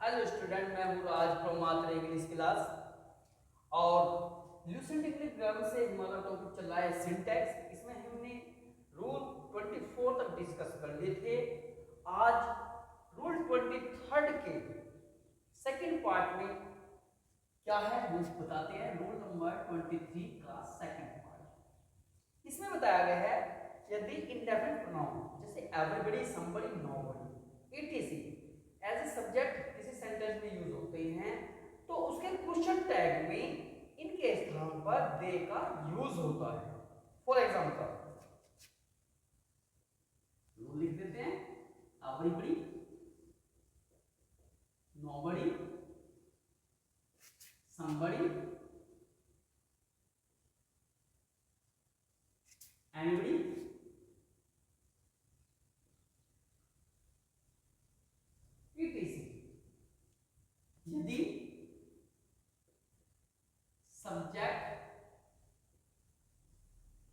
Hello student, मैं हूँ राज from मात्र इंग्लिश क्लास। और ल्यूसेंट इंग्लिश ग्रामर से हमारा टॉपिक चल रहा है सिंटैक्स। इसमें हमने रूल 24 तक डिस्कस कर लिए थे। आज रूल 23 के सेकंड पार्ट में क्या है वो बताते हैं। रूल नंबर 23 का सेकंड पार्ट, इसमें बताया गया है यदि इंडेफिनिट प्रोनाउन जैसे everybody, somebody, nobody, etc as a subject किसी सेंटेंस में यूज होते हैं तो उसके क्वेश्चन टैग में इनके स्थान पर दे का यूज होता है। फॉर एग्जांपल रूल लिख देते हैं, everybody, nobody, somebody, anybody, etc. यदि सब्जेक्ट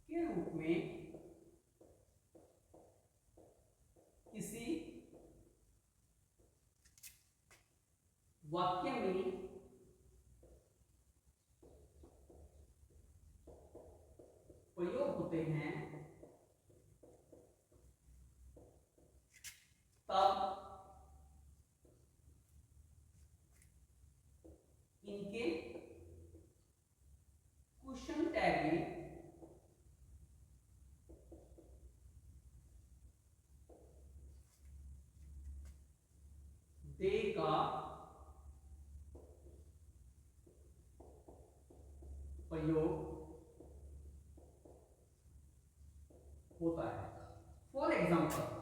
के रूप में किसी वाक्य में प्रयोग होते हैं तब इनके क्वेश्चन टैग में दे का प्रयोग होता है। For example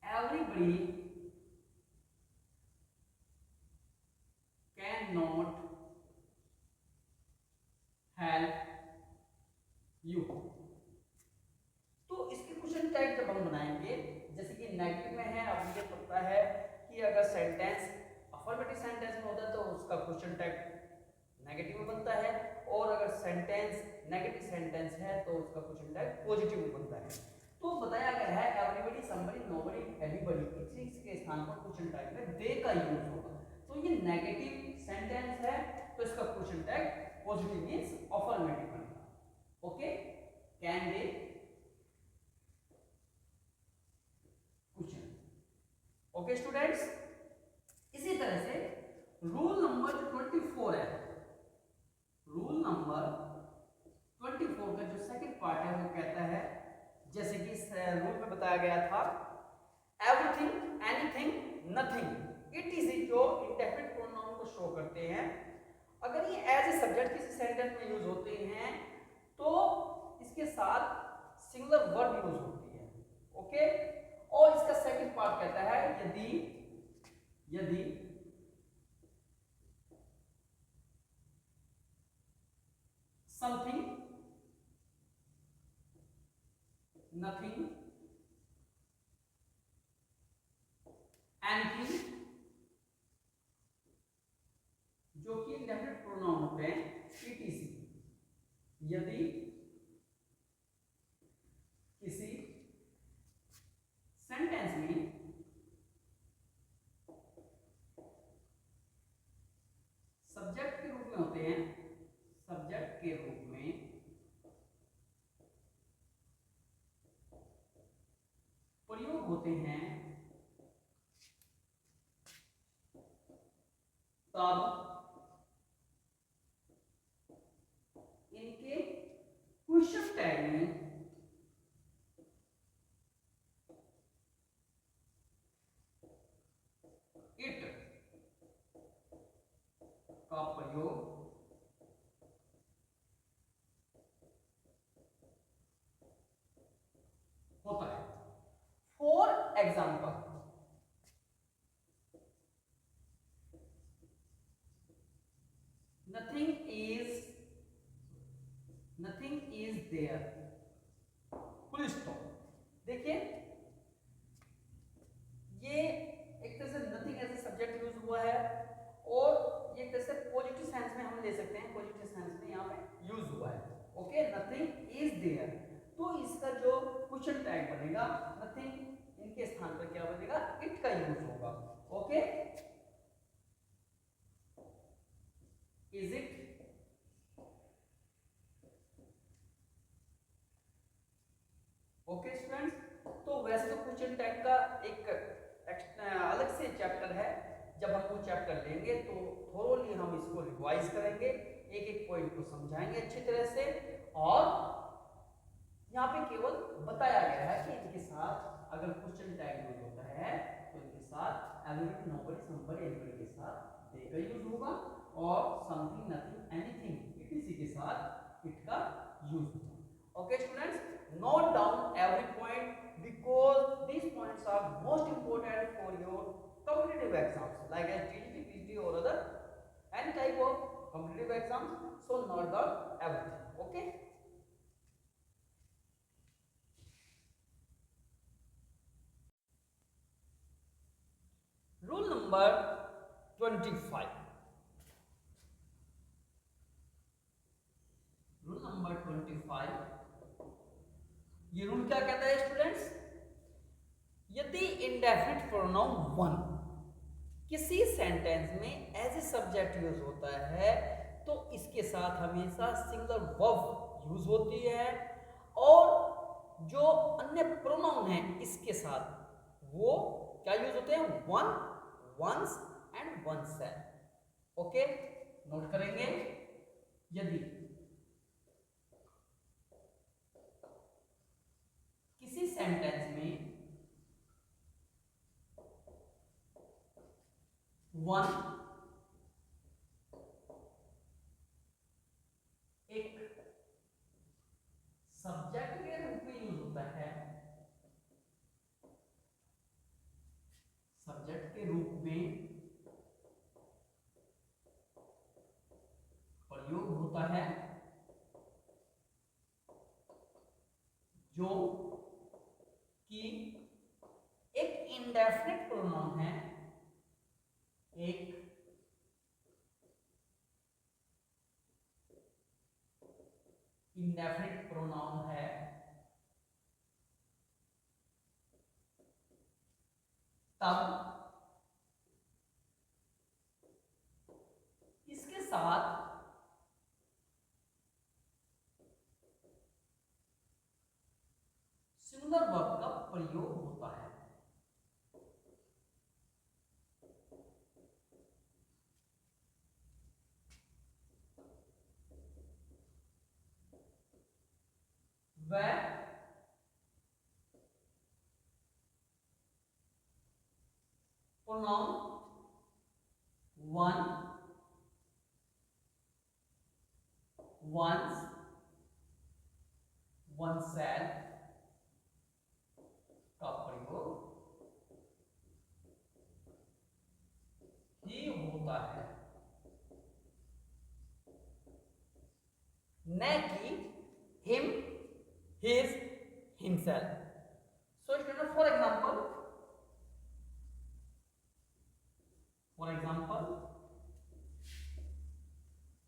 everybody can not help you. तो इसके क्वेश्चन टैग जब हम बनाएंगे, जैसे कि नेगेटिव में है, अब मुझे पता है कि अगर सेंटेंस अफर्मेटिव सेंटेंस में होता है तो उसका क्वेश्चन टैग नेगेटिव में बनता है, और अगर सेंटेंस नेगेटिव सेंटेंस है तो उसका क्वेश्चन टैग पॉजिटिव में बनता है। तो बताया गया है एवरीबॉडी, समबडी, नोबडी, एनीबडी, इस के स्थान पर क्वेश्चन टैग में दे का यूज होगा। तो ये नेगेटिव सेंटेंस है तो इसका question tag positive means affirmative बनेगा। Okay, can they question. Okay students, इसी तरह से रूल नंबर 24 है, रूल नंबर 24 का जो सेकंड पार्ट है वो कहता है, जैसे कि इस रूल में बताया गया था everything, anything, nothing, it is जो इंडेफिनिट प्रोनाउन को शो करते हैं, अगर ये एज ए सब्जेक्ट किसी सेंटेंस में यूज होते हैं तो इसके साथ सिंगुलर वर्ब यूज होती है। ओके, और इसका सेकंड पार्ट कहता है यदि समथिंग, नथिंग, एनीथिंग जो कि इंडेफिनिट प्रोनाउन होते हैं, इटीसी यदि किसी सेंटेंस में सब्जेक्ट के रूप में होते हैं, सब्जेक्ट के रूप में प्रयोग होते हैं तब इनके क्वेश्चन टैग में इट का प्रयोग होता है। For example nothing is there, full stop. देखिए ये एक तरह से nothing as a subject use हुआ है, और ये एक तरह से पॉजिटिव सेंस में हम ले सकते हैं, पॉजिटिव सेंस में यहाँ पे यूज हुआ है। ओके, नथिंग इज देयर, तो इसका जो क्वेश्चन टैग बनेगा, नथिंग। इनके स्थान पर क्या बनेगा, इट का यूज होगा। Okay, is it, okay students. तो वैसे तो क्वेश्चन टैग का एक अलग से चैप्टर है, जब हम वो चैप्टर लेंगे तो थोरोली हम इसको रिवाइज करेंगे, एक एक पॉइंट को समझाएंगे अच्छी तरह से। और यहाँ पे केवल बताया गया है कि इनके साथ अगर क्वेश्चन टैग यूज होता है तो इनके साथ एवरीबॉडी, नोबडी, समबडी, एवरीबॉडी के साथ दे का यूज होगा, और समथिंग, नथिंग, एनीथिंग, इटीसी के साथ इट का यूज होगा। Okay students, note down every point because these points are most important for your competitive exams like as TGT, PGT or other any type of competitive exams. So note down everything. Okay. Rule number 25. Rule number 25. ये rule क्या कहता है students, यदि indefinite pronoun one किसी sentence में as a subject use होता है तो इसके साथ हमेशा सिंगुलर वर्ब यूज होती है, और जो अन्य प्रोनाउन है इसके साथ वो क्या यूज होते हैं, one, ones and oneself. Okay, note करेंगे, यदि किसी सेंटेंस में वन एक सब्जेक्ट के रूप में यूज होता है, सब्जेक्ट के रूप में प्रयोग होता है, जो कि एक इंडेफिनिट प्रोनाउन है, एक इंडेफिनिट प्रोनाउन है, तब इसके साथ सिंगुलर वर्ब का प्रयोग होता है। वह प्रोनाउन वन, वंस, वनसेल्फ का प्रयोग ही होता है, न कि him, his, himself. So student, for example,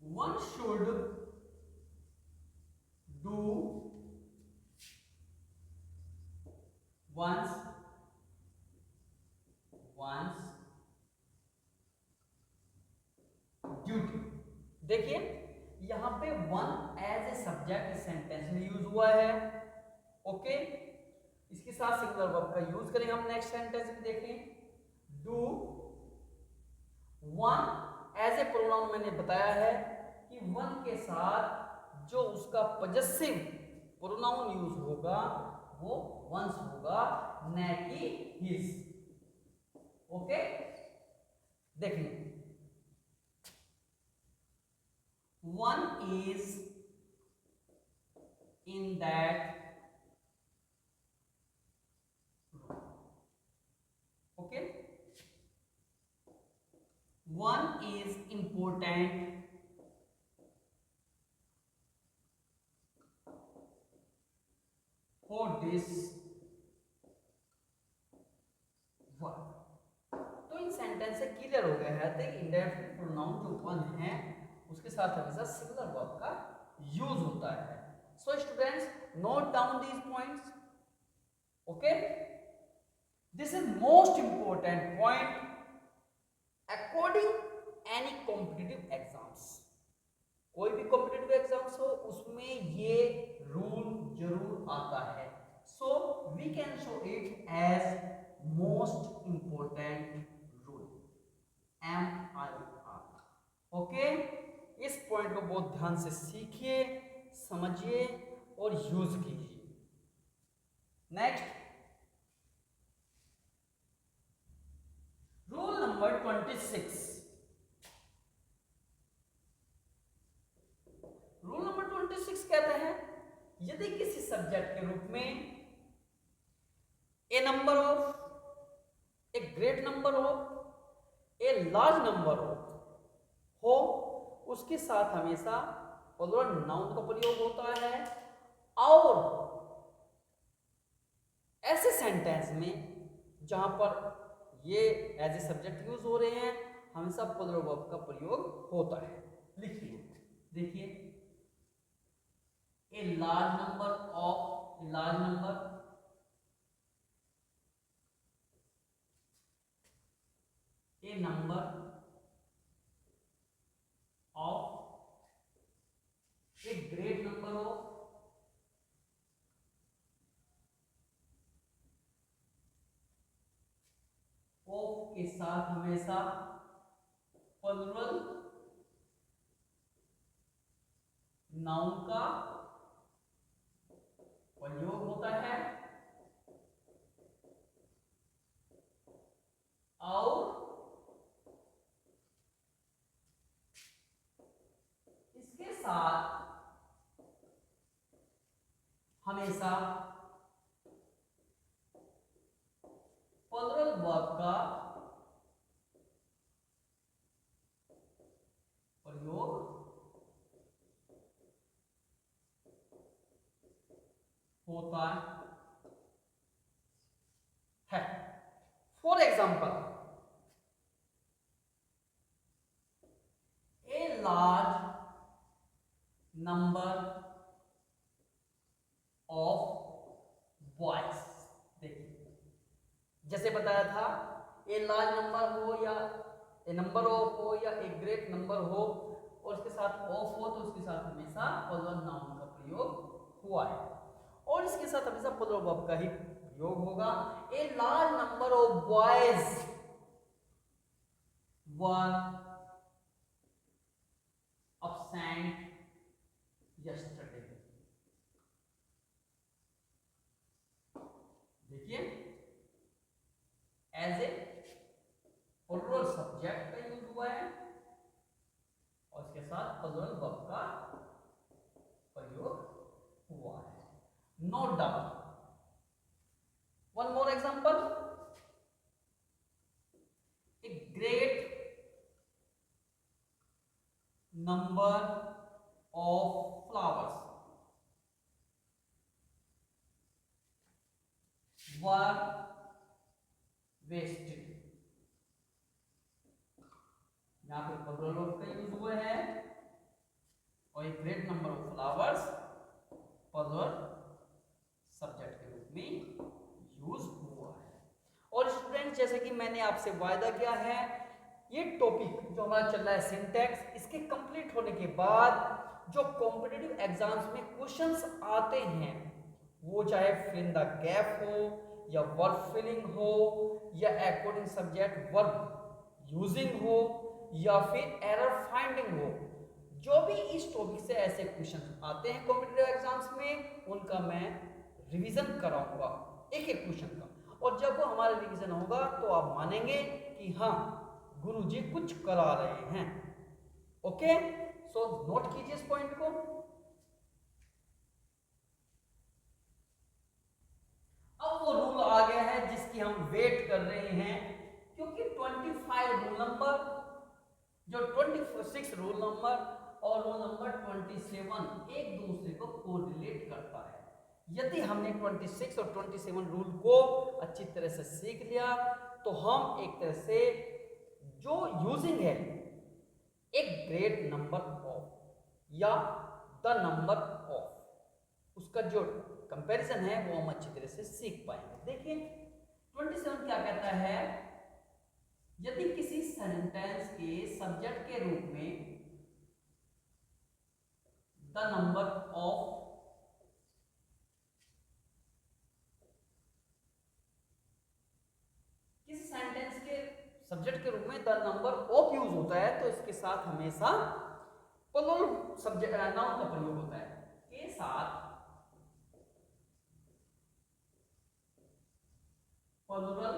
one should do one's duty। देखिए यहां पे वन एज ए सब्जेक्ट इस सेंटेंस में यूज हुआ है। ओके, इसके साथ सिंगुलर वर्ब का यूज करेंगे हम नेक्स्ट सेंटेंस में। देखें, do one as a pronoun मैंने बताया है कि वन के साथ जो उसका पजेसिव प्रोनाउन यूज होगा वो वंस होगा, न कि हिज। ओके, देखिए one is in that room। okay, one is important for this work। तो इन सेंटेंस से क्लियर हो गया है कि इंडेफिनिट प्रोनाउन जो वन है उसके साथ हमेशा सिंगुलर वर्ब का यूज होता है। So students, note down these points. Okay, this is most important point according any competitive exams. कोई भी कॉम्पिटिटिव एग्जाम्स हो उसमें ये रूल जरूर आता है। So we can show it as most important rule, MIR। Okay, इस पॉइंट को बहुत ध्यान से सीखिए, समझिए और यूज कीजिए। Next, rule number 26। Rule number 26 कहते हैं, यदि किसी सब्जेक्ट के रूप में a number of, a great number of, a large number of हो, उसके साथ हमेशा प्लूरल नाउन का प्रयोग होता है। और ऐसे सेंटेंस में जहां पर ये एज ए सब्जेक्ट यूज हो रहे हैं, हमेशा प्लूरल वर्ब का प्रयोग होता है। लिखिए, देखिए, ए large number of, a large number, A number of, a great number of, of के साथ हमेशा प्लूरल नाउन का प्रयोग होता है। और इसके साथ हमेशा प्लूरल वर्ब का प्रयोग होता है। For example, A large number of boys. देखिए, जैसे बताया था, ए लार्ज नंबर हो या ए नंबर ऑफ हो या ए ग्रेट नंबर हो और उसके साथ ऑफ हो, तो उसके साथ हमेशा प्लूरल नाउन का प्रयोग हुआ है। और इसके साथ हमेशा प्लूरल वर्ब का ही प्रयोग होगा। ए large number of boys were absent yesterday। देखिए, एज ए प्लूरल सब्जेक्ट का यूज हुआ है और इसके साथ प्लूरल वर्ब का प्रयोग हुआ है। No doubt. One more example, a great number of flowers were wasted। यहां पे प्लूरल वर्ब का यूज हुआ है और एक great number of flowers plural subject के रूप में यूज हुआ है। और स्टूडेंट, जैसे कि मैंने आपसे वायदा किया है, ये टॉपिक जो हमारा चल रहा है सिंटैक्स, इसके कंप्लीट होने के बाद जो कॉम्पिटिटिव एग्जाम्स में क्वेश्चंस आते हैं, वो चाहे फिल इन द गैप हो या वर्ब फिलिंग हो या अकॉर्डिंग सब्जेक्ट वर्ब यूजिंग हो या फिर एरर फाइंडिंग हो, जो भी इस टॉपिक से ऐसे क्वेश्चंस आते हैं कॉम्पिटिटिव एग्जाम्स में, उनका मैं रिवीजन कराऊंगा एक एक क्वेश्चन का। और जब वो हमारा रिवीजन होगा तो आप मानेंगे कि हाँ, गुरुजी कुछ करा रहे हैं। ओके, सो नोट कीजिए इस पॉइंट को। अब वो रूल आ गया है जिसकी हम वेट कर रहे हैं, क्योंकि 25 रूल नंबर, जो 26 रूल नंबर और रूल नंबर 27 एक दूसरे को कोरिलेट करता है। यदि हमने 26 और 27 रूल को अच्छी तरह से सीख लिया तो हम एक तरह से जो यूजिंग है एक ग्रेट नंबर ऑफ या द नंबर ऑफ, उसका जो कंपैरिजन है वो हम अच्छी तरह से सीख पाएंगे। देखिए 27 क्या कहता है, यदि किसी सेंटेंस के सब्जेक्ट के रूप में द नंबर ऑफ किसी सेंटेंस के सब्जेक्ट के रूप में द नंबर ऑफ यूज होता है तो इसके साथ हमेशा प्लूरल सब्जेक्ट नाउन का प्रयोग होता है, के साथ प्लूरल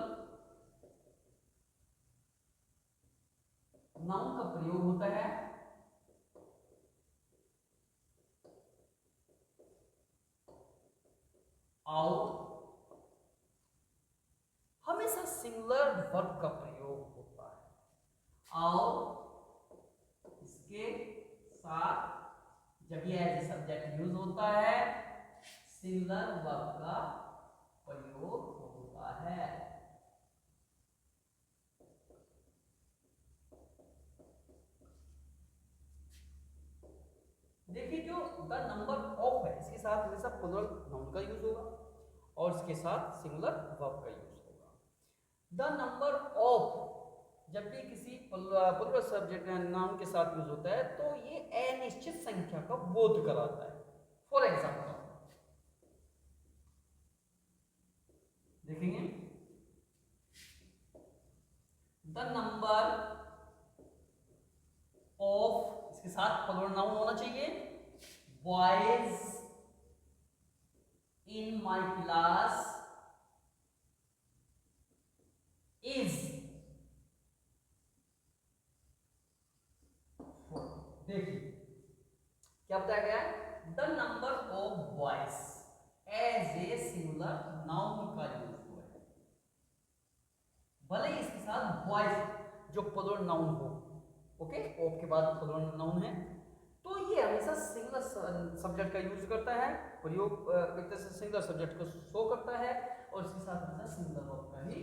नाउन का प्रयोग होता है और हमेशा सिंगुलर वर्ब का प्रयोग होता है और इसके साथ जब ये एज ए सब्जेक्ट यूज होता है सिंगुलर वर्ब का प्रयोग होता है। देखिए जो द नंबर ऑफ है इसके साथ हमेशा प्लूरल नाउन का यूज होगा और इसके साथ सिंगुलर वर्ब का यूज होगा। द नंबर ऑफ जब भी किसी प्लूरल सब्जेक्ट नाउन के साथ यूज होता है तो ये अनिश्चित संख्या का बोध कराता है। फॉर एग्जाम्पल देखेंगे द नंबर ऑफ इसके साथ प्लूरल नाउन होना चाहिए, boys in my class is. देखिए क्या बताया गया, the number of boys as a singular noun का यूज हुआ है, भले इसके साथ बॉयज जो प्लूरल नाउन हो, ओके ऑफ के बाद प्लूरल नाउन है तो ये हमेशा सिंगुलर सब्जेक्ट का यूज करता है, प्रयोग एक तरह से सिंगुलर सब्जेक्ट को शो करता है और इसके साथ हमेशा सिंगुलर वर्ब का ही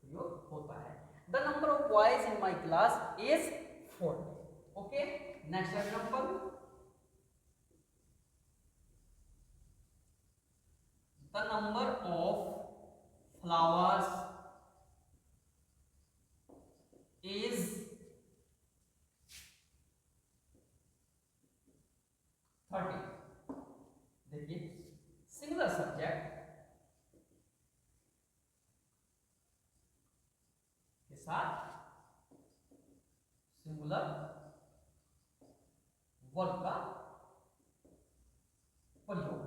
प्रयोग होता है। The number of boys in my class is 4। Okay next example, the number of flowers is 30। देखिए सिंगुलर सब्जेक्ट के साथ सिंगुलर वर्ब का प्रयोग।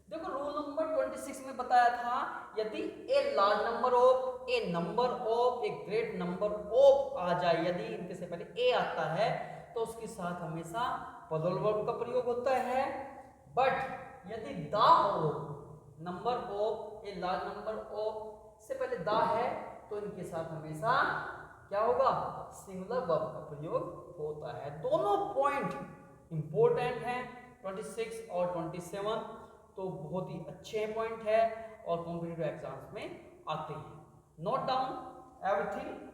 देखो रूल नंबर 26 में बताया था यदि a large number of a number of a great number of आ जाए, यदि इनके से पहले ए आता है तो उसके साथ हमेशा प्लूरल वर्ब का प्रयोग होता है, बट यदि the of number of a large number of से पहले द है तो इनके साथ हमेशा क्या होगा, सिंगुलर वर्ब का प्रयोग होता है। दोनों पॉइंट इंपॉर्टेंट हैं 26 और 27, तो बहुत ही अच्छे पॉइंट है और कॉम्पिटिटिव एग्जाम्स में आते हैं। Note down everything.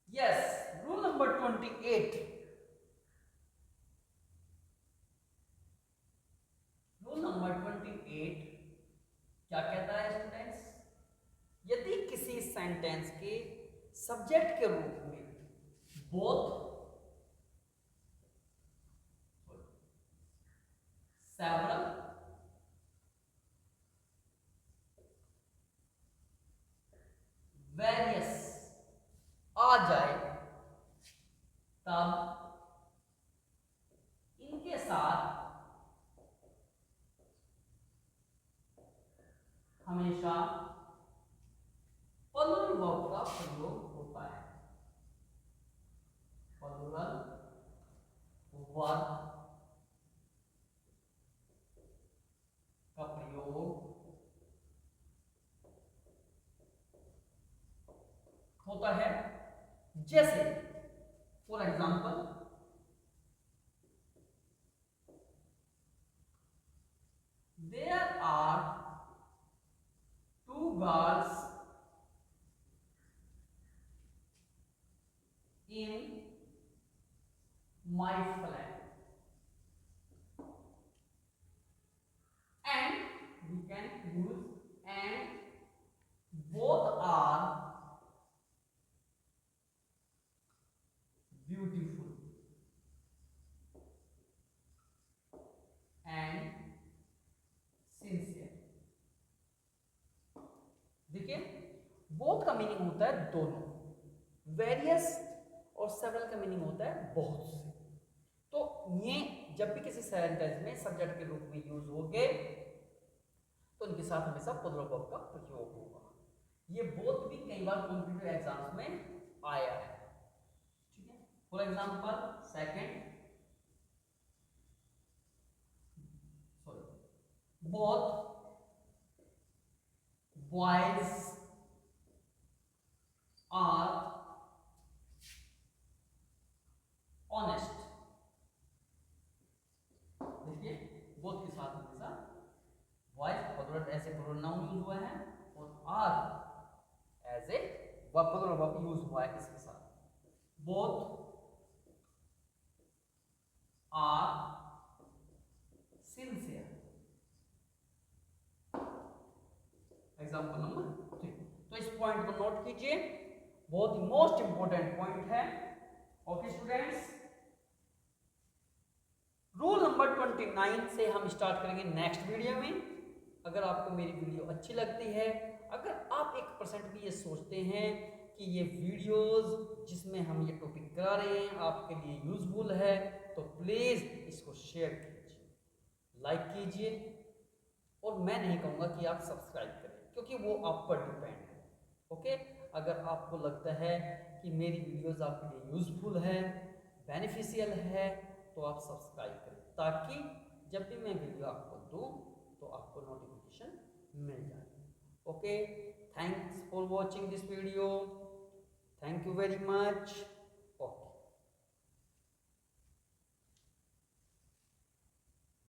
Yes rule number 28, rule number 28 क्या कहता है स्टूडेंट्स, यदि किसी सेंटेंस के सब्जेक्ट के रूप में बोथ सेवरल वेरियस आ जाए तब इनके साथ हमेशा प्लूरल वर्ब का प्रयोग होता है। प्लूरल वर्ब का प्रयोग होता है, जैसे for example there are 2 girls in my flat। Both का मीनिंग होता है दोनों, वेरियस और सेवरल का मीनिंग होता है बहुत से। तो ये जब भी किसी सेंटेंस में सब्जेक्ट के रूप में यूज होंगे तो उनके साथ हमेशा प्लूरल वर्ब का प्रयोग होगा। ये बोथ भी कई बार कॉम्पिटिटिव एग्जाम्स में आया है, ठीक है। For example second, sorry, both boys are honest. देखिए बोथ के साथ हमेशा boys plural as a plural noun use हुआ है और are as a plural verb use हुआ है इसके साथ। Both are sincere. Example number 3। तो इस पॉइंट को नोट कीजिए, बहुत ही मोस्ट इंपोर्टेंट पॉइंट है। ओके स्टूडेंट्स, रूल नंबर 29 से हम स्टार्ट करेंगे नेक्स्ट वीडियो में। अगर आपको मेरी वीडियो अच्छी लगती है, अगर आप 1% भी ये सोचते हैं कि ये वीडियोस जिसमें हम ये टॉपिक करा रहे हैं आपके लिए यूजफुल है, तो प्लीज इसको शेयर कीजिए, लाइक कीजिए, और मैं नहीं कहूँगा कि आप सब्सक्राइब करें क्योंकि वो आप पर डिपेंड है। ओके, अगर आपको लगता है कि मेरी वीडियोस आपके लिए यूजफुल है, बेनिफिशियल है, तो आप सब्सक्राइब करें ताकि जब भी मैं वीडियो आपको दूं तो आपको नोटिफिकेशन मिल जाए। Okay, thanks for watching this video, thank you very much.